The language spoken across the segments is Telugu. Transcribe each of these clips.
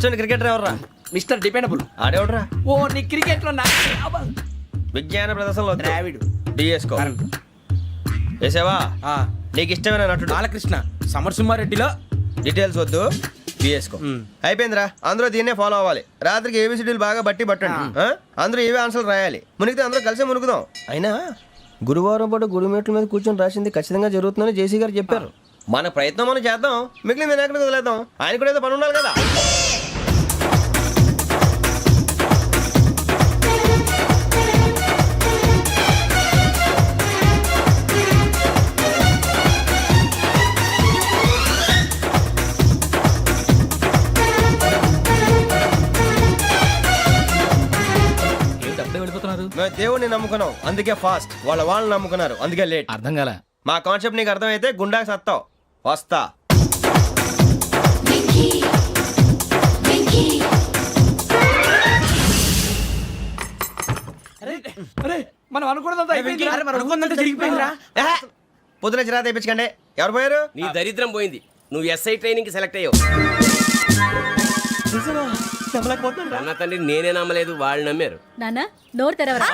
ఇష్టం క్రికెటర్ ఎవర్రా? Mister dependable. ఆడేవడరా? ఓ నీ క్రికెట్ లో విజ్ఞాన ప్రదర్శనలో ద్రావిడు డిఎస్కో వేసావా? నీకు ఇష్టమైన నటుడు బాలకృష్ణ. సమర్సింహారెడ్డిలో డీటెయిల్స్ వద్దు, బిఎస్కో అయిపోయిందిరా. అందరూ దీన్నే ఫాలో అవ్వాలి. రాత్రికి ఏబిసిడీలు బాగా బట్టి పట్టండి. అందరూ ఏవే ఆన్సర్లు రాయాలి. మునిగితే అందరూ కలిసి మునుగుదాం. అయినా గురువారం పాటు గురుమేట్ల మీద కూర్చొని రాసింది ఖచ్చితంగా జరుగుతుందని జేసీ గారు చెప్పారు. మన ప్రయత్నం మనం చేద్దాం, మిగిలింది నేను ఎక్కడికి వదిలేద్దాం. ఆయన కూడా ఏదో పని ఉండాలి కదా. మేము దేవుడిని నమ్ముకున్నాం అందుకే ఫాస్ట్, వాళ్ళని నమ్ముకున్నారు అందుకే లేట్. అర్థం కాల. మా కాన్సెప్ట్ నీకు అర్థమైతే గుండాకి సత్తావు. వస్తా. మనం అనుకున్నదంతా జరిగిపోయిందిరా. పొద్దున చిరా తెప్పించకండి. ఎవరు పోయారు? నీ దరిద్రం పోయింది. నువ్వు ఎస్ఐ ట్రైనింగ్ కి సెలెక్ట్ అయ్యావు. అన్న తండ్రి నేనే నమ్మలేదు, వాళ్ళు నమ్మారు. నాన్న నోరు తెరవరా.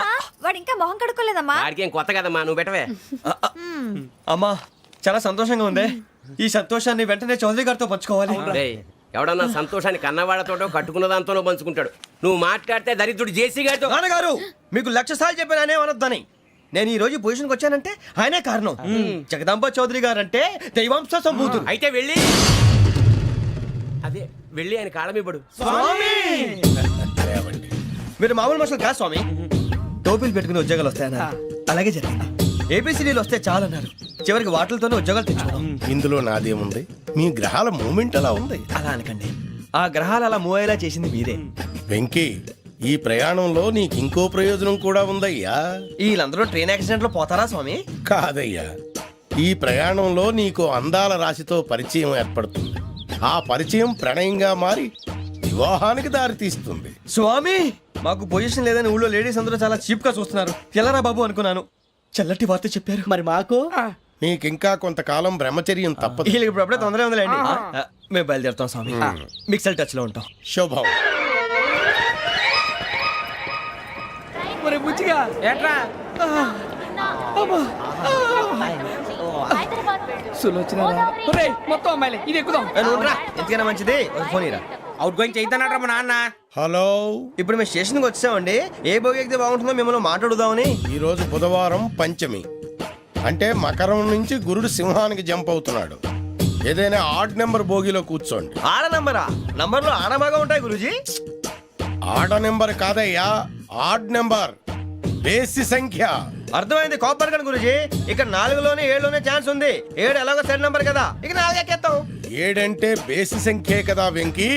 వాడు ఇంకా మొహం కడుక్కోలేదమ్మా. వాడికి ఏం కొత్త కదమ్మా, నువ్వు పెట్టవే. అమ్మా చాలా సంతోషంగా ఉంది. ఈ సంతోషాన్ని వెంటనే చౌదరి గారితో పంచుకోవాలి. డేయ్, ఎవడన్నా సంతోషాన్ని కన్నవాళ్లతోటో కట్టుకున్న దాంతోనో పంచుకుంటాడు. నువ్వు మాట్లాడితే దరిద్రుడు జేసీ గారితో. నాన్నగారు మీకు 1,00,000 సార్లు చెప్పానే అనొద్దని. నేను ఈ రోజు పొజిషన్కి వచ్చానంటే ఆయనే కారణం. జగదాంబ చౌదరి గారు అంటే దైవాంశ సంభూతుడు. అయితే వెళ్ళి అదే వెళ్ళి ఆయన కాళ్ళమివ్వడు. మీరు మామూలు మనుషులు కాదు స్వామి. టోపీలు పెట్టుకుని ఉద్యోగాలు వస్తాయన్నారు, అలాగే జరిగింది. ఏబిసిడీలు వస్తే చాలన్నారు, చివరికి వాటిలతోనే ఉద్యోగాలు తెచ్చుకున్నాం. ఇందులో నాదేముంది? మీ గ్రహాల మూమెంట్ అలా ఉంది. అలా అనకండి, ఆ గ్రహాలు అలా మూవ్ అయ్యేలా చేసింది మీరే. వెంకీ, ఈ ప్రయాణంలో నీకు ఇంకో ప్రయోజనం కూడా ఉందయ్యా. వీళ్ళందరూ ట్రైన్ యాక్సిడెంట్ లో పోతారా స్వామి? కాదయ్యా, ఈ ప్రయాణంలో నీకు అందాల రాశితో పరిచయం ఏర్పడుతుంది. ఆ పరిచయం ప్రణయంగా మారి వివాహానికి దారితీస్తుంది. స్వామి మాకు పొజిషన్ లేదని ఊళ్ళో లేడీస్ అందరూ చాలా చీప్ గా చూస్తున్నారు. ఎలారా బాబు అనుకున్నాను. చల్లటి వార్త చెప్పారు. మరి మాకు నీకింకా కొంతకాలం బ్రహ్మచర్యం తప్పదు. వీళ్ళకి ఇప్పుడు అప్పుడే తొందరగా ఉందిలేండి. మేము బయలుదేరుతాం స్వామి. మిక్సల్ టచ్ లో ఉంటాం. శుభం. మరి బుచ్చిగా ఏట్రా సులోచన మొత్తం అమ్మాయిలే. ఇది ఎక్కుదాం. ఎందుకైనా మంచిది ఫోన్ ఇరా. అవుట్ గోయింగ్ చేద్దానట్రా మా నాన్న. హలో, ఇప్పుడు మేము స్టేషన్కి వచ్చామండి. ఏ బోగి ఎక్కితే బాగుంటుందో మిమ్మల్ని మాట్లాడుదామని. ఈరోజు బుధవారం పంచమి, అంటే మకరం నుంచి గురుడు సింహానికి జంప్ అవుతున్నాడు. ఏదైనా ఆడ్ నెంబర్ బోగిలో కూర్చోండి. ఆడ నంబరా? నంబర్లో ఆడ బాగా ఉంటాయి గురూజీ. ఆడ నెంబర్ కాదయ్యా, ఆడ్ నెంబర్, బేసి సంఖ్య. అర్థమైంది కాపర్ కానీ గురూజీ. ఇక్కడ 4లోనే 7లోనే ఛాన్స్ ఉంది. 7 ఎలాగో సెడ్ నంబర్ కదా, ఇక 4 ఎక్కేస్తాం. 7 అంటే బేసి సంఖ్యే కదా వెంకీ.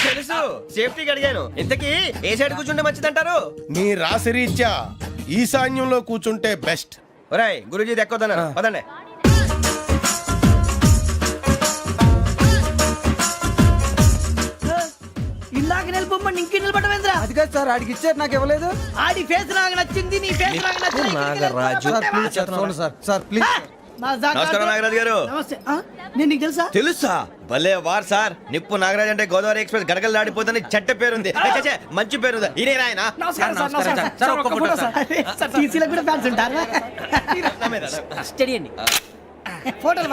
తెలుసు, సేఫ్టీకి అడిగాను. ఇంతకీ ఏ సైడ్ కూర్చుంటే మంచిదంటారు? నీ రాశి రీత్యా ఈశాన్యంలో కూర్చుంటే బెస్ట్. ఒరేయ్ గురూజీ దెక్కొద్దన్నారు, పదండి. ఇలాగ నిలబొమ్మని ఇంకే నిలబడమేంద్రా? అది కాదు సార్, ఆడికి ఇచ్చారు, నాకు ఇవ్వలేదు. ఆడి ఫేస్ నాకు నచ్చింది, నీ ఫేస్ నాకు నచ్చింది. Nagaraju sir please. నమస్కారం నాగరాజు గారు. నమస్తే. నేను నీకు తెలుసా? తెలుసా? భలే వార్ సార్. నిప్పు నాగరాజ్ అంటే గోదావరి ఎక్స్ప్రెస్ గడగలు దాడిపోతుంది చెట్ట పేరుంది. మంచి పేరు. ఇదే ఆయన. నమస్కారం సార్. ఒక్క ఫోటో సార్. సార్ టీసీలో కూడా ఫ్యాన్స్ ఉంటారా? స్టడీ అండి. ఫోటోలు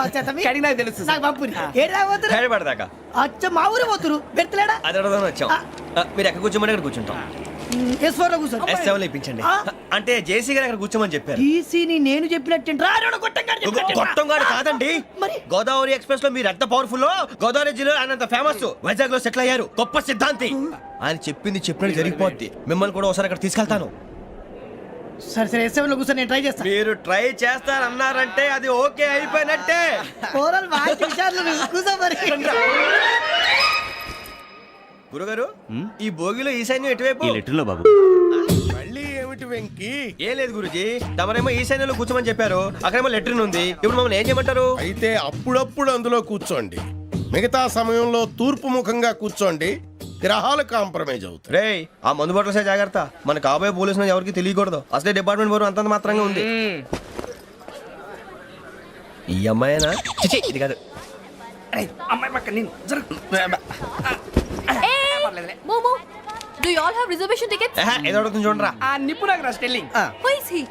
కడిగినా తెలుసు. నాకు పంపుని హైదరాబాద్ అచ్చ మా ఊరు పోతురు పెడతలేడా? అది అడగదామని వచ్చాం. మీరు ఎక్కడ కూర్చోమని అక్కడ కూర్చుంటాం. S4 లో కూర్చోండి. S7 ఇప్పించండి. అంటే జేసీ గారు అక్కడ కూర్చోమని చెప్పారు. టీసీని నేను చెప్పినట్టు గొట్టంగాడు కాదండి. గోదావరి ఎక్స్ప్రెస్ లో మీరు ఎంత పవర్ఫుల్, గోదావరి జిల్లా ఆయన ఫేమస్. వైజాగ్ లో సెటిల్ అయ్యారు, గొప్ప సిద్ధాంతి. ఆయన చెప్పింది చెప్పినట్టు జరిగిపోద్ది. మిమ్మల్ని కూడా ఒకసారి అక్కడ తీసుకెళ్తాను. సరే సరే, S7 లో కూర్చొని నేను ట్రై చేస్తాను. మీరు ట్రై చేస్తారన్నారంటే అది ఓకే అయిపోయినట్టే. గురుగారు, ఈ భోగిలో ఈశాన్యం ఎటువైపు? బాబు మళ్ళీ ఏమిటి వెంకీ? ఏం లేదు గురుజీ, తమరేమో ఈశాన్యంలో కూర్చోమని చెప్పారు. అక్కడేమో లెట్రిన్ ఉంది. ఇప్పుడు మమ్మల్ని ఏం చేయమంటారు? అయితే అప్పుడప్పుడు అందులో కూర్చోండి. మిగతా సమయంలో తూర్పు ముఖంగా కూర్చోండి. గ్రహాలు కాంప్రమైజ్ అవుతాయి. రే, ఆ మందు బట్టలసే జాగ్రత్త. మన కాబోయే పోలీసులు ఎవరికి తెలియకూడదు. అసలే డిపార్ట్మెంట్ బోరు అంతంత మాత్రంగా ఉంది. ఈ అమ్మాయినా? చిచి, ఇది కాదు. అమ్మాయి పక్క నేను Do you all have reservation tickets? ఏదో అడుగుతుంది చూడరా. ఆ నిప్పు Nagaraj telling Who is he?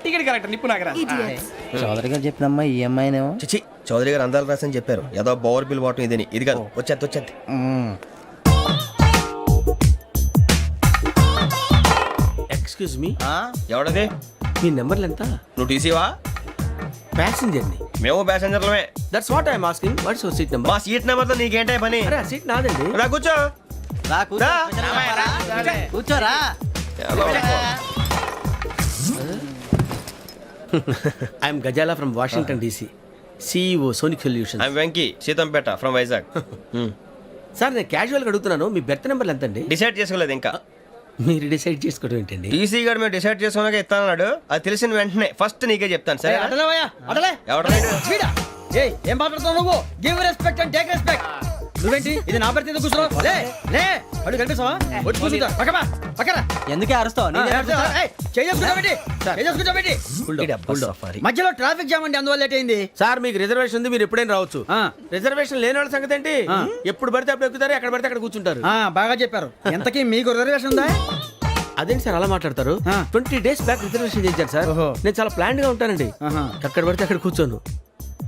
Ticket collector నిప్పు నాగరాజ్ Idiots. చౌదరి గారు చెప్పినమ్మా ఈ అమ్మాయినేమో. చిచి చౌదరి గారు అందాలు రాసని చెప్పారు. ఏదో బోర్ బిల్ బాటం ఇదని. ఇది కాదు, వచ్చేది. Excuse me, ఎవడది? మీ నెంబర్లు ఎంత? నువ్వు టీసీవా? ప్యాసింజర్ ని. మేము ప్యాసెంజర్లమే. That's what I'm asking. What's your seat number? మా సీట్ నెంబర్తో నీకేంటే పని? అరే ఆ సీట్ నాదండి. రా కూర్చో. రా కూర్చో. రా. కూర్చోరా. I'm Ghazala from Washington DC, CEO Sonic Solution. I'm Venky Seethampeta from Vizag. Sir నేను క్యాజువల్గా అడుగుతున్నాను, మీ బెర్త్ నెంబర్లు ఎంత అండి? డిసైడ్ చేసుకోలేదు ఇంకా. మీరు డిసైడ్ చేసుకోవడం ఏంటండి? టీసీ గారు మేము డిసైడ్ చేసుకున్నాక ఇస్తానన్నాడు. అది తెలిసిన వెంటనే ఫస్ట్ నీకే చెప్తాను. సరే ఎవడ ఏం మాట్లాడుతున్నావు నువ్వు? Give respect and take respect. నువ్వేంటి ఇది నా పరిస్థితి కూర్చున్నావు? లే లే అడుగు కనిపిస్తావా? వచ్చి కూర్చుంటా. పక్కన ఎందుకే అరుస్తావు? మధ్యలో ట్రాఫిక్ జామ్ అండి, అందువల్ల లేట్ అయింది. సార్ మీకు రిజర్వేషన్ ఉంది, మీరు ఎప్పుడైనా రావచ్చు. రిజర్వేషన్ లేని వాళ్ళ సంగతి ఏంటి? ఎప్పుడు పడితే అప్పుడు ఎక్కుతారు, ఎక్కడ పడితే అక్కడ కూర్చుంటారు. బాగా చెప్పారు. ఎంతకీ మీకు రిజర్వేషన్ ఉందా? అదేంటి సార్ అలా మాట్లాడతారు? 20 days బ్యాక్ రిజర్వేషన్ చేశారు సార్. నేను చాలా ప్లాన్డ్ గా ఉంటానండి. ఎక్కడ పడితే అక్కడ కూర్చోను.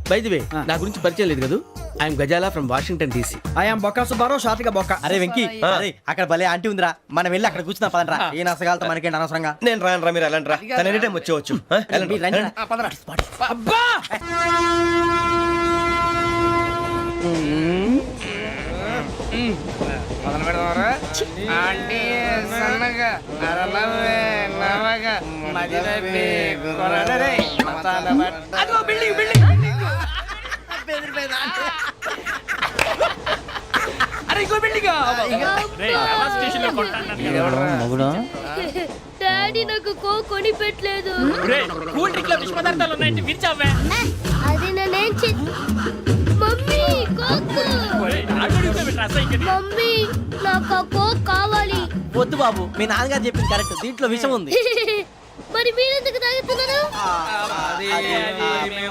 బై ది వే, నా గురించి పరిచయం లేదు కదా. I'm Ghazala from Washington DC. I'm Bokka Subbarao, షాతిక బొక్క. అరే వెంకీ, అరే అక్కడ భలే ఆంటీ ఉందిరా, మనం వెళ్ళి అక్కడ కూర్చున్నా పదండ్రా. ఏ నసగాలతో మనకేంటి అనవసరంగా. నేను రాను రా, మీరు వెళ్ళండి రా. తన ఎనీ టైం వచ్చేవచ్చు. వెళ్ళండి, వెళ్ళండి. అబ్బా మొదలు పెడదామరా? ఆంటీ సన్నగా నరలవే నవగా మదిరపే కొరడరే మతాల బట్ట. అదిగో బిల్డింగ్ అరే ఇంకో బిల్డింగ్. మగుడు డాడీ నాకు కోక్ కొని పెట్టలేదు. కూల్ డ్రింక్ లో విష పదార్థాలు ఉన్నాయంటే విరిచావే. అది నేనేం మమ్మీ కోక్. మమ్మీ నాకు ఆ కోక్ కావాలి. వద్దు బాబు, మీ నాన్నగారు చెప్పింది కరెక్ట్, దీంట్లో విషయం ఉంది. మరి మీరెందుకు తాగుతున్నారు?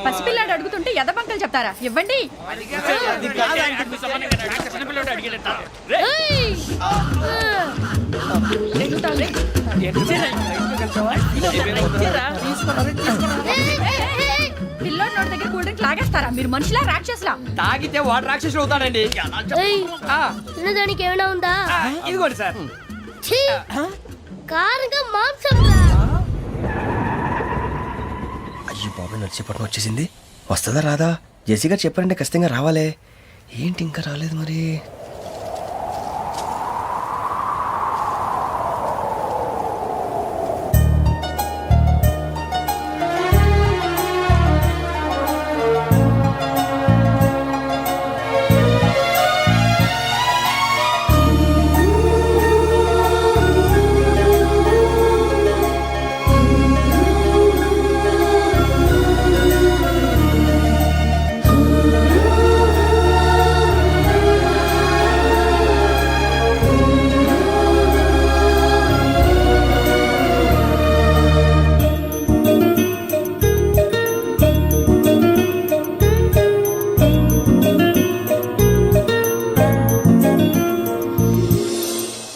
పసిపిల్లాడు అడుగుతుంటే ఎదబంకలు చెప్తారా? ఇవ్వండి. ఏయ్! పిల్లోడి నోటి దగ్గర కూల్ డ్రింక్ లాగేస్తారా? మీరు మనుషులా రాక్షసులా? తాగితే వాడు రాక్షసుడు అవుతాడండి. ఏయ్! తినడానికి ఏమైనా ఉందా? ఇదిగోండి సార్. ఛీ! కారంగా మాంసం రా. అయ్యో బాబు, నడిచిపట్నం వచ్చేసింది. వస్తుందా రాదా? జెసి గారు చెప్పారంటే ఖచ్చితంగా రావాలే. ఏంటి ఇంకా రాలేదు మరి?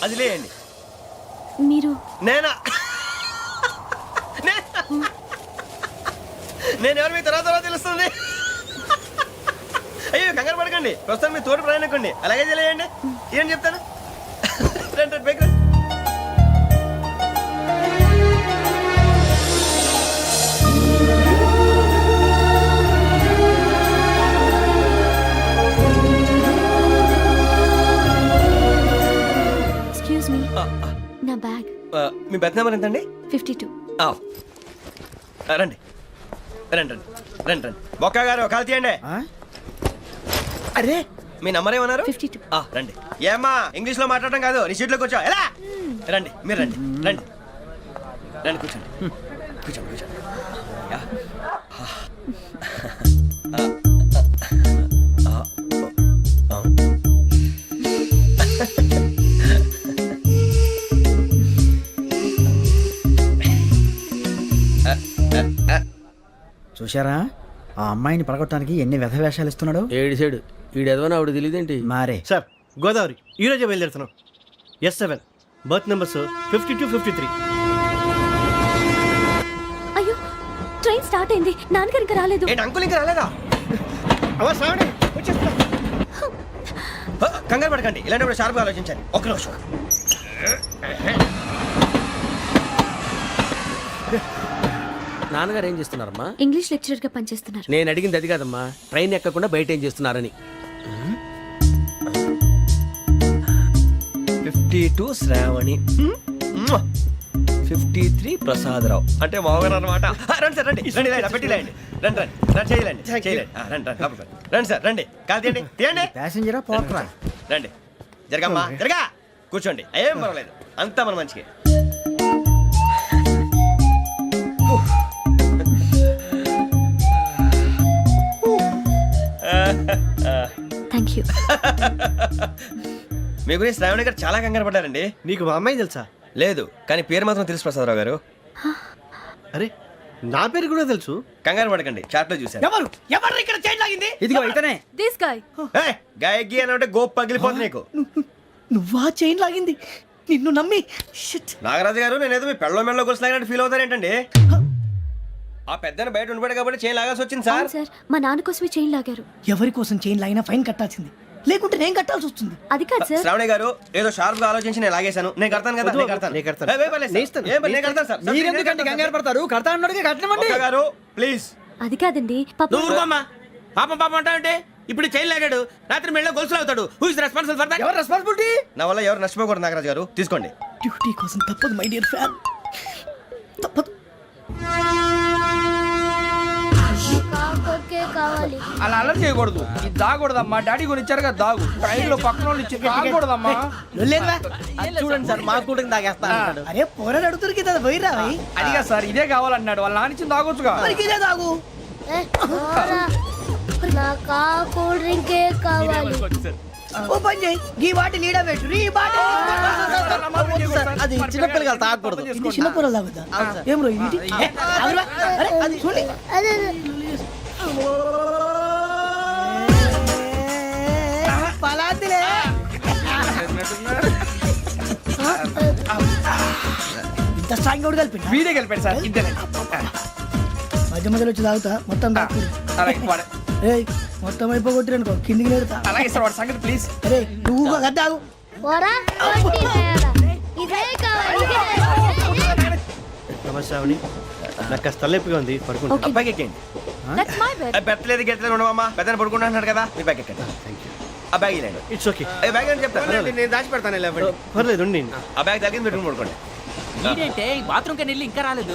అది లేండి. మీరు నేనా? నేను ఎవరు మీ తర్వాత తెలుస్తుంది. అయ్యో కంగారు పడకండి, ప్రస్తుతం మీ తోటి ప్రయాణకండి. అలాగే తెలియండి. ఏం చెప్తాను. రండి బైక్ రండి. ఎక్స్క్యూజ్ మీ, నా బ్యాగ్. మీ బెత్ నెంబర్ ఎంతండి? 52. రండి రండి రండి రండి రండి. బొక్క గారు కాల్ తీయండి. అరే మీ నంబర్ ఏమన్నారు? 52. రండి. ఏమ్మా ఇంగ్లీష్ లో మాట్లాడటం కాదు, నీ సీట్లో కూర్చో. ఎలా? రండి, మీరు రండి రండి రండి, కూర్చోండి కూర్చోండి కూర్చోండి. యా. చూశారా ఆ అమ్మాయిని పడగొట్టడానికి ఎన్ని వ్యధ వేషాలు ఇస్తున్నాడు. ఏడు సైడు ఈడు ఎదవని ఆవిడ తెలియదేంటి? మారే సార్ గోదావరి ఈరోజే బయలుదేరుతున్నాం. S7 berth numbers 52-53. అయ్యో ట్రైన్ స్టార్ట్ అయింది, నాన్నగారు ఇంకా రాలేదు. ఏంటి అంకుల్ ఇంకా రాలేదా? కంగారు పడకండి, ఇలాంటప్పుడు షార్ప్గా ఆలోచించండి. ఒక్క నిమిషం. నాన్నగారు ఏం చేస్తున్నారమ్మా? ఇంగ్లీష్ లెక్చరర్ గా పనిచేస్తున్నారు. నేను అడిగింది అది కాదమ్మా, ట్రైన్ ఎక్కకుండా బయట ఏం చేస్తున్నారని. 52 శ్రావణి, 53 ప్రసాదరావు అంటే మామగారు అనమాట. రండి సార్, రండి రండి, ఇలా పెట్టి లేండి. రండి రండి రండి, చేయలేండి చేయలేండి. రండి రండి లోపలికి రండి. రండి సార్, రండి. కాదు తీయండి తీయండి. ప్యాసింజరా పోట్రా? రండి, జరగమ్మా జరగా, కూర్చోండి. ఏం పర్వాలేదు, అంతా మన మంచికి. Thank you. మీ గురించి శ్రావణి గారు చాలా కంగారు పడ్డారండి. నీకు మా అమ్మాయి తెలుసా? లేదు, కానీ పేరు మాత్రం తెలుసు ప్రసాదరావు గారు. అరే నా పేరు కూడా తెలుసు. కంగారు పడకండి, చాట్ లో చూశాను. ఎవరు ఎవరు ఇక్కడ చైన్ లాగింది? ఇదిగో ఇతనే. This guy. గాయకి అని అంటే గోప్ పగిలిపోతుంది నీకు. నువ్వా చైన్ లాగింది? నిన్ను నమ్మి షిట్. నాగరాజు గారు, నేనేదో మీ పెళ్ళ మెళ్ళలో గురిసిలాగినట్టు ఫీల్ అవుతారేంటండి? ఆ పెద్దని బయట ఉండిపోయాడు కాబట్టి చైన్ లాగాల్సి వచ్చింది సార్. అవును సార్, మా నాన్న కోసమే చైన్ లాగారు. ఎవరి కోసం చైన్ లాగినా ఫైన్ కట్టాల్సింది, లేకుంటే నేను కట్టాల్సి వస్తుంది. అది కాదు సార్. శ్రావణి గారు ఏదో షార్ప్ గా ఆలోచించి నేను లాగేశాను. నేను కడతాను కదా, నేను కడతాను. నేను కడతాను. ఏ, ఏ పర్లేదు సార్. ఏ పర్లేదు, నేను కడతాను సార్. మీరెందుకంటే కంగారు పడతారు? కడతా అన్నాడుగా, కట్టమండి. ఒక్క గారు ప్లీజ్. అది కాదండి పాప. నువ్వు ఊరుకోమ్మా. పాపం పాపం అంటావంటే ఇప్పుడు చైన్ లాగాడు, రాత్రి మెళ్ళ గొలుసులు అవుతాడు. Who is responsible for that? ఎవరు రెస్పాన్సిబిలిటీ? నా వల్ల ఎవరు నష్టపోకూడదు నాగరాజు గారు, తీసుకోండి. డ్యూటీ కోసం తప్పదు మై డియర్ ఫ్యాన్, తప్పదు. కావాలి. అలా అలర్ట్ చేయకూడదు. ఇది దాగకూడదమ్మా, డాడీ కొని ఇచ్చారు కదా దాగు. ట్రైన్ లో పక్కన వాళ్ళు ఇచ్చి దాగకూడదమ్మా. లేదువా? చూడండి సార్, మా కూడా తాగేస్తా అన్నాడు. అరే పోరాడు అడుగుతారు కదా, పోయిరా భయ్. అడిగా సార్, ఇదే కావాలన్నాడు. వాళ్ళ నాన్న ఇచ్చింది తాగొచ్చుగా. మరికి ఇదే తాగు. నాకు కూల్ డ్రింకే కావాలి. ఓ పని చేయి, ఈ బాటిల్ ఈడ పెట్టు, ఈ బాటిల్ అది చిన్నపిల్లలు తాగకూడదు. ఇది చిన్న పొరలు తాగుతా. ఏం రో ఇది? అరే అది చూడండి. అదే పలాతిలే. ఇంత స్ట్రాంగ్ కూడా కలిపి వీడే గెలిపాడు సార్, ఇద్దరే. మధ్య మధ్యలో వచ్చి తాగుతా, మొత్తం తాగుతుంది. అలాగే వాడు. ఏయ్ మొత్తం అయిపోగొట్టిరనుకో కిందికి నేడుతా. అలాగే సార్, వాడి సంగతి ప్లీజ్. అరే నువ్వు కదా తాగు. పోరా కొట్టి తేడా. ఇదే కావాలి, ఇదే. నమస్కారం, నాకు కాస్త తలెప్పిగా ఉంది, పడుకుంటా. ఓకే. బ్యాగ్ ఎక్కండి. That's my bed. పెట్టలేదు గెట్టలేదు ఉండవమ్మా, పెద్దని పడుకుంటున్నాడు కదా, మీరు బ్యాగ్ ఎక్కండి. ఆ బ్యాగ్ ఇలాండి. It's okay. ఏ బ్యాగ్ అని చెప్తాను, నేను దాచి పెడతాను. పర్లేదు ఉండి. ఆ బ్యాగ్ తగ్గింది పెట్టుకుని పడుకోండి. బాత్రూమ్ కని వెళ్ళి ఇంకా రాలేదు.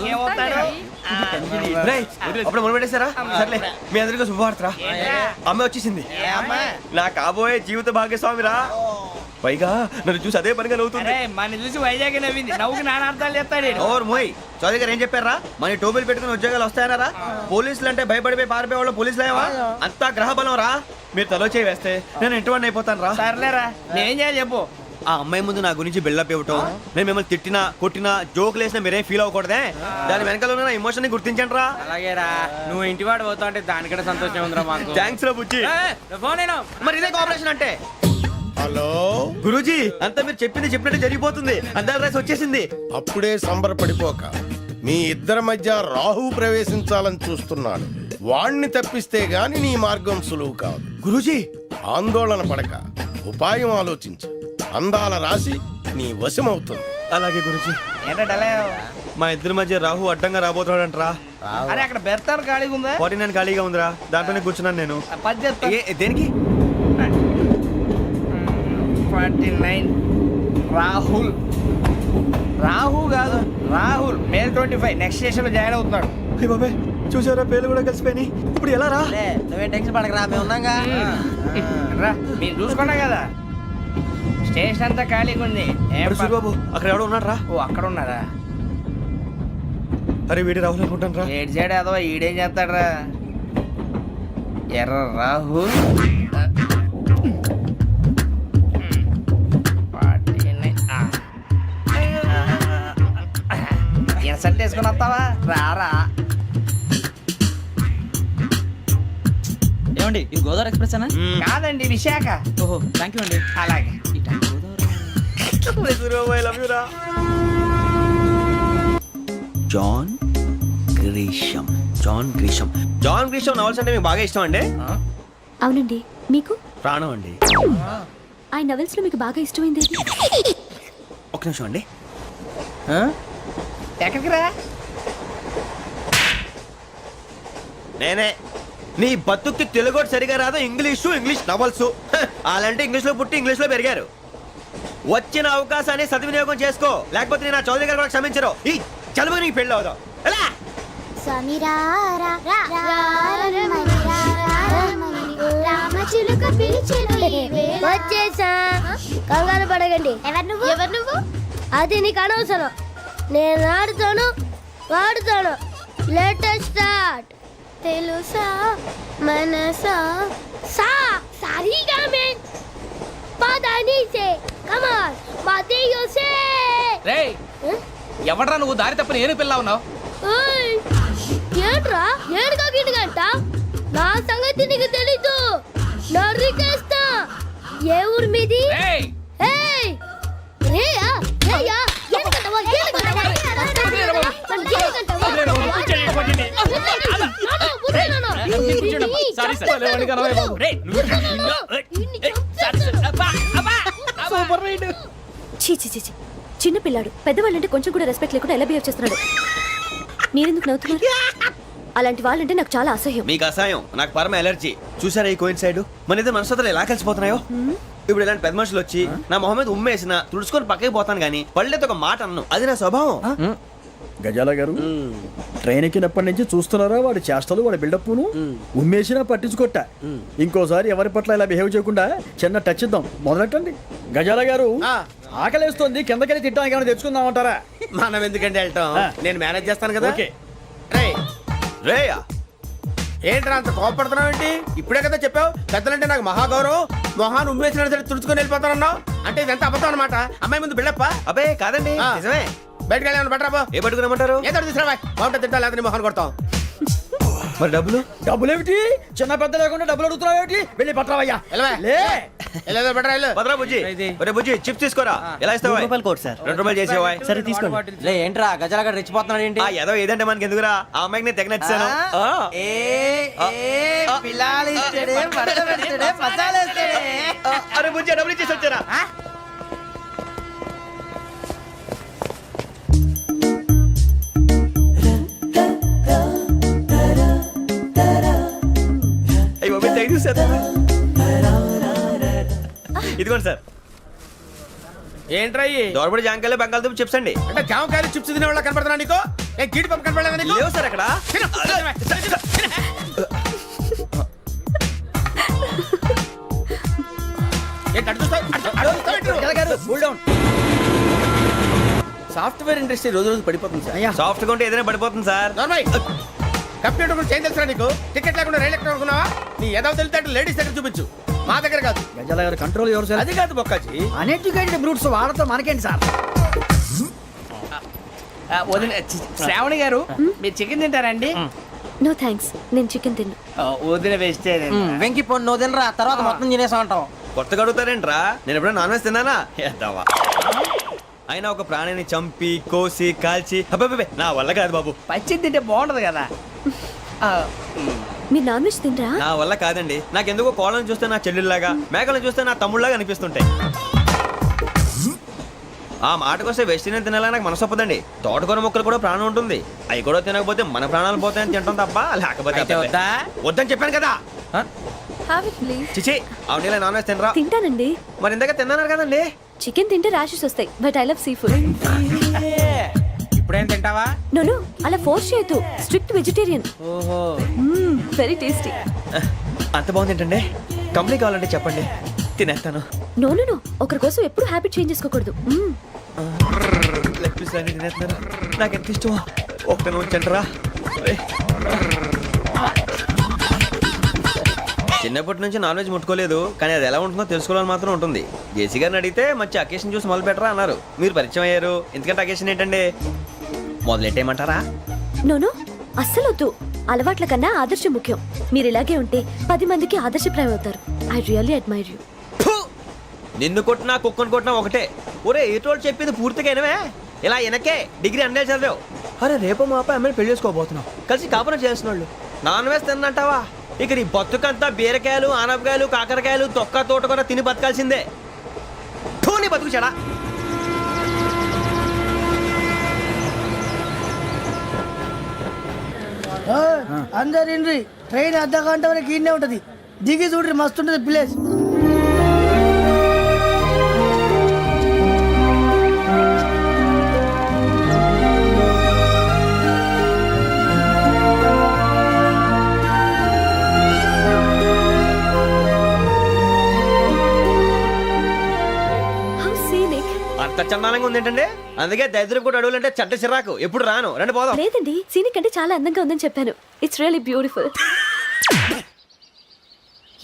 రేయ్, అప్పుడు మొదలు పెట్టేశారా? సర్లే, మీ అందరికీ శుభవార్తరా. అమ్మ వచ్చేసింది, నా కాబోయే జీవిత భాగ్యస్వామిరా. పైగా నన్ను చూసి అదే పనిగా నవ్వుతుంది. మన చూసి వైజాగ్ నవ్వింది. నవ్వుకి నాన్న అర్థాలు చెప్తాడు. ఓర్ మోయ్, చౌదరి గారు ఏం చెప్పారా? మన టోబీలు పెట్టుకుని ఉద్యోగాలు వస్తాయనరా? పోలీసులు అంటే భయపడిపోయి పారిపోయే వాళ్ళు పోలీసులు అయ్యవా? అంతా గ్రహ బలం రా. మీరు తలో చేయి వేస్తే నేను ఇంటివాడిని అయిపోతాను రా. సర్లేరా, నేనేం చేయాలి చెప్పు. ఆ అమ్మాయి ముందు నా గురించి బిల్డప్ ఇవ్వటం, నేను మిమ్మల్ని తిట్టినా కొట్టినా జోకులు వేసినా మీరేం ఫీల్ అవ్వకూడదే. దాని వెనకాల ఉన్న ఎమోషన్ ని గుర్తించండి రా. అలాగేరా, నువ్వు ఇంటి వాడు పోతా అంటే దానికంటే సంతోషం ఉందిరా మాకు. థ్యాంక్స్ రా బుజ్జి. ఫోన్ అయినా మరి ఇదే కోఆపరేషన్ అంటే. హలో, గురూజీ, అంతా మీరు చెప్పింది చెప్పినట్టు జరిగిపోతుంది. అందాల రైస్ వచ్చేసింది. అప్పుడే సంబరపడిపోక. మీ ఇద్దరి మధ్య రాహు ప్రవేశించాలని చూస్తున్నాడు. వాణ్ణి తప్పిస్తే గాని నీ మార్గం సులువు కాదు. గురూజీ, ఆందోళన పడక, ఉపాయం ఆలోచించు. అందాల రాశి నీ వశమవుతుంది. అలాగే గురూజీ. ఏంటంటే మా ఇద్దరి మధ్య రాహు అడ్డంగా రాబోతున్నాడంట్రా. అరే అక్కడ బెర్తాను ఖాళీగా ఉందా? 49 ఖాళీగా ఉందిరా, దాంట్లోనే కూర్చున్నాను నేను. పది చెప్తా. దేనికి? 49 రాహుల్. రాహు కాదు, రాహుల్. మే 25 నెక్స్ట్ స్టేషన్ లో జాయిన్ అవుతున్నాడు. అయ్య బాబాయ్, చూసారా పేర్లు కూడా కలిసిపోయినాయి. ఇప్పుడు ఎలా రా? నువ్వే టెన్షన్ పడకరా, మేము ఉన్నాగా. రా, మీరు చూసుకున్నా కదా స్టేషన్ అంతా ఖాళీగా ఉంది. ఏం అరే సూరిబాబు, అక్కడ ఎవడో ఉన్నాడు రా. ఓ అక్కడ ఉన్నారా? అరే వీడి రాహుల్ అనుకుంటాను రా. ఏడు సైడ్ అదో ఈడేం చేస్తాడరా? ఎర్ర రాహుల్. సెట్ వేసుకుని వస్తావా? రారా. ఏమండి ఇది గోదావరి ఎక్స్ప్రెస్ అనా? కాదండి, విశాఖ. ఓహో థ్యాంక్ యూ అండి. అలాగే. John Grisham. John Grisham. John Grisham novels అంటే మీకు బాగా ఇష్టం అండి? అవునండి, మీకు? ప్రాణం అండి. ఆ నవెల్స్ లో మీకు బాగా ఇష్టమైంది ఏది? ఒక్క నిమిషం అండి. ఎక్కడికి రా? నేనే. నీ బతుక్కి తెలుగు సరిగా రాదు, ఇంగ్లీష్ నవల్స్. అలాంటి ఇంగ్లీష్ లో పుట్టి ఇంగ్లీష్ లో పెరిగారు. వచ్చిన అవకాశాన్ని సద్వినియోగం చేసుకో, లేకపోతే నేను నా చౌదరి గారు కూడా క్షమించరు. ఈ చదువు నీకు పెళ్ళి అవుదాం. ఎలా? వచ్చేసా, కంగారు పడకండి. ఎవరు నువ్వు? అది నీకు అనవసరం. నేను ఆడుతాను, వాడుతాను. Latest start. తెలుసా మనసా సా సారీగా మే పదని సే కమాన్ మదియో సే. రేయ్, ఎవడ్రా నువ్వు? దారి తప్ప నేను పిల్ల ఉన్నావు. ఓయ్ ఏంట్రా ఏడుగా గిడుగంట? నా సంగతి నీకు తెలీదు. నరికేస్తా. ఏ ఊరు మీది? రేయ్, ఏయ్ రేయా రేయా ఏడుగంటవా ఏడుగంటవా సారీ సార్. రేయ్, సూపర్ రైడ్. చీ చీ చీ చీ. చిన్న పిల్లాడు పెద్దవాళ్ళంటే కొంచెం కూడా రెస్పెక్ట్ లేకుండా ఎలా బిహేవ్ చేస్తున్నాడు. మీరెందుకు నవ్వుతున్నారు? అలాంటి వాళ్ళంటే నాకు చాలా అసహ్యం. మీకు అసహాయం, నాకు పరమ ఎలర్జీ. చూసారా ఈ కోయిన్ సైడ్? మన ఇద్దరు మనసుతో ఎలా కలిసిపోతున్నాయో. ఇప్పుడు ఇలాంటి పెద్ద మనుషులు వచ్చి నా మొహం మీద ఉమ్మేసిన తుడుచుకొని పక్కకి పోతాను కానీ పళ్ళేతో ఒక మాట అన్ను. అది నా స్వభావం. గజాల గారు ట్రైన్ ఎక్కినప్పటి నుంచి చూస్తున్నారా వాడి చేష్టలు, వాడి బిల్డప్ను. ఉమ్మేసినా పట్టించుకోట. ఇంకోసారి ఎవరి పట్ల ఇలా బిహేవ్ చేయకుండా చిన్న టచ్ ఇద్దాం. మొదలెట్టండి. గజాల గారు ఆకలేస్తోంది, కిందకెళ్ళి తిట్టడానికి ఏమైనా తెచ్చుకుందామంటారా? మనం ఎందుకంటే వెళ్తాం, నేను మేనేజ్ చేస్తాను కదా. ఓకే. రేయా, ఏంట్రా అంత కోపడుతున్నావు ఏంటి? ఇప్పుడే కదా చెప్పావు పెద్దలంటే నాకు మహాగౌరవం, మొహాన్ని ఉమ్మేసిన సరే తుడుచుకొని వెళ్ళిపోతానన్నావు. అంటే ఇదంతా అబద్ధం అనమాట. అమ్మాయి ముందు బిల్డప్ప. అబ్బే కాదండి, నిజమే. బయటకు వెళ్ళాను బట్రాబో. ఏ పట్టుకురమ్మంటారు? ఏదో తీసుకురా, బాగుంటుంది తింటా, లేదా మొహాన్ని కొడతాం. మరి డబ్బులు? డబ్బులేమిటి? చిన్న పెద్ద లేకుండా డబ్బులు అడుగుతున్నావు ఏమిటి? వెళ్ళి పట్టరావయ్యా. లే భద్రా బుజ్జి, ఒరే బుజ్జి చిప్స్ తీసుకోరా. ఎలా ఇస్తావా? రూపాయలు కోట్ సార్. 2 రూపాయలు చేసేవా? సరే తీసుకోండి. లే ఏంట్రా గజాల గారు రెచ్చిపోతున్నాడు ఏంటి? ఏదో ఏదంటే మనకి ఎందుకురా, ఆ అమ్మాయికి నేను తెగ నచ్చాను. అరే బుజ్జి, డబ్బులు ఇచ్చేసి వచ్చారా? ఇదిగోండి సార్. ఏంట్రా దోరబడి జాంకాయలు బంగాళదుంప చిప్స్ అండి. అంటే జామకాయలు చిప్స్ తినే వాళ్ళ కనపడుతున్నా నీకు? ఏ గీడి పంప కనపడలేదా నీకు? లేవు సార్ అక్కడ. సాఫ్ట్వేర్ ఇండస్ట్రీ రోజు రోజు పడిపోతుంది సార్. సాఫ్ట్ గా ఉంటే ఏదైనా పడిపోతుంది సార్. కంప్యూటర్ గురించి ఏం తెలుసా నీకు? టికెట్ లేకుండా రైలు ఎక్కడ అనుకున్నావా? నీ ఏదో తెలితే లేడీస్ దగ్గర చూపించు, మా దగ్గర కాదు. గజాల గారు కంట్రోల్ ఎవరు సార్? అది కాదు బొక్కాజీ. అన్ఎడ్యుకేటెడ్ బ్రూట్స్ వాడతాం మనకేంటి సార్? శ్రావణి గారు, మీరు చికెన్ తింటారండి? నో థ్యాంక్స్, నేను చికెన్ తిన్ను. వదిన వేస్తే వెంకి పొన్ను నువ్వు తినరా, తర్వాత మొత్తం తినేసా ఉంటాం. కొత్తగా అడుగుతారేంట్రా? నేను ఎప్పుడైనా నాన్ వెజ్ తిన్నానా? ఎద్దావా. అయినా ఒక ప్రాణిని చంపి కోసి కాల్చి అబ్బబ్బే నా వల్ల కాదు బాబు. పచ్చి తింటే బాగుంటది కదా. మీరు నాన్ వెజ్ తినరా? నా వల్ల కాదండి. నాకెందుకో కోళ్ళని చూస్తే నా చెల్లెళ్ళలాగా, మేకలను చూస్తే నా తమ్ముళ్ళలాగా అనిపిస్తుంటాయి. ఆ మాటకొస్తే వెస్టిరియన్ తినాలని నాకు మనసు ఒప్పదండి. తోటకూర మొక్కలు కూడా ప్రాణం ఉంటుంది. అవి కూడా తినకపోతే మన ప్రాణాలు పోతాయని తింటాం తప్ప లేకపోతే వద్దని చెప్పాను కదా. చిచి, అవునీ నాన్ వెజ్ తినరా? తింటానండి. మరి ఇందాక తిన్నాను కదండి. చికెన్ తింటే ర్యాషెస్ వస్తాయి, but I love sea food. ఇప్పుడేం తింటావా? నో అలా ఫోర్స్ చేయొద్దు. Strict vegetarian. ఓహో, వెరీ టేస్టీ. అంత బాగుంది ఏంటండి? కంప్లీట్ కావాలంటే చెప్పండి, తినేస్తాను. నో ఒకరి కోసం ఎప్పుడు హ్యాబిట్ చేంజ్ చేసుకోకూడదు. లెగ్ పీస్ అన్ని తినేస్తున్నారు. నాకు ఎంత ఇష్టమో ఒక్క ఉంచండిరా. చిన్నప్పటి నుంచి నాన్ వెజ్ ముట్టుకోలేదు, కానీ అది ఎలా ఉంటుందో తెలుసుకోవాలని మాత్రం ఉంటుంది. జేసీ గారిని అడిగితే మంచి అకేషన్ చూసి మొదలు పెట్టరా అన్నారు. మీరు పరిచయం అయ్యారు, ఎందుకంటే అకేషన్ ఏంటండి? మొదలెట్టేయమంటారా? నో అస్సలు వద్దు. అలవాట్ల కన్నా ఆదర్శం ముఖ్యం. మీరు ఇలాగే ఉంటే 10 మందికి ఆదర్శప్రాయం అవుతారు. I really admire you. నిన్ను కొట్టినా కుక్కను కొట్టినా ఒకటే. ఒరే ఏటోళ్ళు చెప్పింది పూర్తిగా వినవే. ఇలా వెనకే డిగ్రీ అన్నే చదివావు. అరే రేపు మా అబ్బాయి అమ్మాయిని పెళ్లి చేసుకోబోతున్నావు, కలిసి కాపురం చేస్తున్నాళ్ళు. Non veg తిన్నంటావా? ఇక నీ బతుకంతా బీరకాయలు, ఆనపకాయలు, కాకరకాయలు, తొక్క తోట కూడా తిని బతకాల్సిందే. నీ బతుకు చెడా. అందరు ఇండ్రి ట్రైన్ అర్ధ గంట వరకు ఇన్నే ఉంటది. దిగి చూడ్రి మస్తు ఉంటది ప్లేస్. How scenic. అంత చందానంగా ఉంది ఏంటంటే, అందుకే దరిద్రం కూడా అడవులంటే చెడ్డ చిరాకు. ఎప్పుడు రాను, రండి పోదాం. లేదండి, సీనిక్ అంటే చాలా అందంగా ఉందని చెప్పాను. It's really beautiful.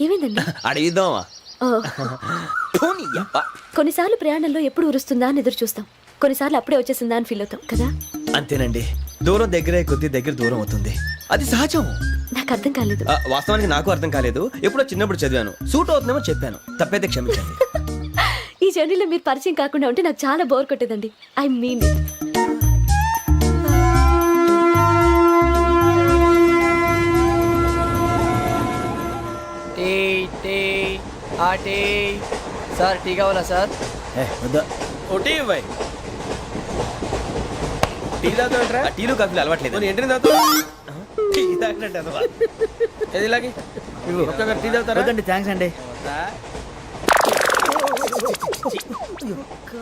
ఏమైందండి? అడిగిద్దామా? కొన్నిసార్లు ప్రయాణంలో ఎప్పుడు ఉరుస్తుందా అని ఎదురు చూస్తాం, కొన్నిసార్లు అప్పుడే వచ్చేసిందా అని ఫీల్ అవుతాం కదా. అంతేనండి, దూరం దగ్గరే కొద్ది దగ్గర దూరం అవుతుంది, అది సహజం. నాకు అర్థం కాలేదు. వాస్తవానికి నాకు అర్థం కాలేదు. ఎప్పుడో చిన్నప్పుడు చదివాను, సూట్ అవుతుందేమో చెప్పాను, తప్పైతే క్షమించండి. ఈ జర్నీలో మీరు పరిచయం కాకుండా ఉంటే నాకు చాలా బోర్ కొట్టేదండి. ఐ మీన్ టీ టీ ఆ టీ సార్ టీ కావాలా సార్? వద్దా. ఒకటి ఇవ్వాయి. టీ తాగుతాంట్రా? టీలు కాఫీలు అలవాట్లేదు. ఏంటి తాగుతా? టీ తాగినట్టు అదవా. ఏది ఇలాగే ఒక్కొక్కరు టీ తాగుతారా? వద్దండి, థ్యాంక్స్ అండి.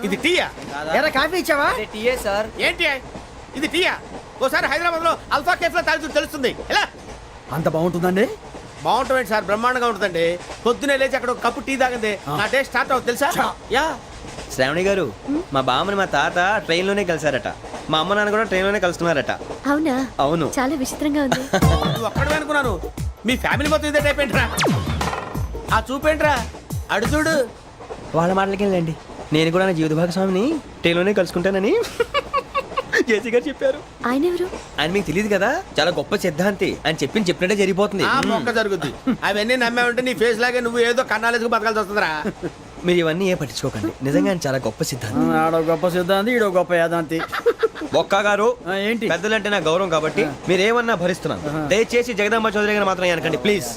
ఇది టీయా? ఎరా కాఫీ ఇచ్చావా? టీయే సార్. ఏంటి ఇది టీయా? ఓసారి హైదరాబాద్ లో అల్ఫా కేఫ్ లో తాగుతూ తెలుస్తుంది. ఎలా అంత బాగుంటుందండి? బాగుంటుంది సార్, బ్రహ్మాండంగా ఉంటుందండి. పొద్దునే లేచి అక్కడ ఒక కప్పు టీ తాగింది నా డే స్టార్ట్ అవుతుంది తెలుసా? యా శ్రావణి గారు, మా బామ్మని మా తాత ట్రైన్ లోనే కలిసారట, మా అమ్మ నాన్న కూడా ట్రైన్ లోనే కలుస్తున్నారట. అవునా? అవును. చాలా విచిత్రంగా ఉంది. నువ్వు ఒక్కడే అనుకున్నాను, మీ ఫ్యామిలీ మొత్తం ఇదే టైప్ ఏంట్రా? ఆ చూపేంట్రా, అడు చూడు. వాళ్ళ మాటలకి వెళ్ళండి, నేను కూడా నా జీవిత భాగస్వామిని ట్రైన్ లోనే కలుసుకుంటానని జేసీ గారు చెప్పారు. ఆయన ఎవరు? ఆయన మీకు తెలియదు కదా, చాలా గొప్ప సిద్ధాంతి అని చెప్పినట్టే జరిగిపోతుంది. ఆ మొక్క జరుగుద్ది. అవన్నీ నమ్మే ఉంటే నీ ఫేస్ లాగే నువ్వు ఏదో కన్నాలేసుకు బతకాల్సి వస్తుందిరా. మీరు ఇవన్నీ ఏ పట్టించుకోకండి, నిజంగా ఆయన చాలా గొప్ప సిద్ధాంతి. ఆడో గొప్ప సిద్ధాంతి, ఈడో గొప్ప యాదాంతి. ఒక్క గారు ఏంటి? పెద్దలంటే నా గౌరవం కాబట్టి మీరేమన్నా భరిస్తున్నాను. దయచేసి జగదాంబ చౌదరి గారు మాత్రం అనకండి ప్లీజ్.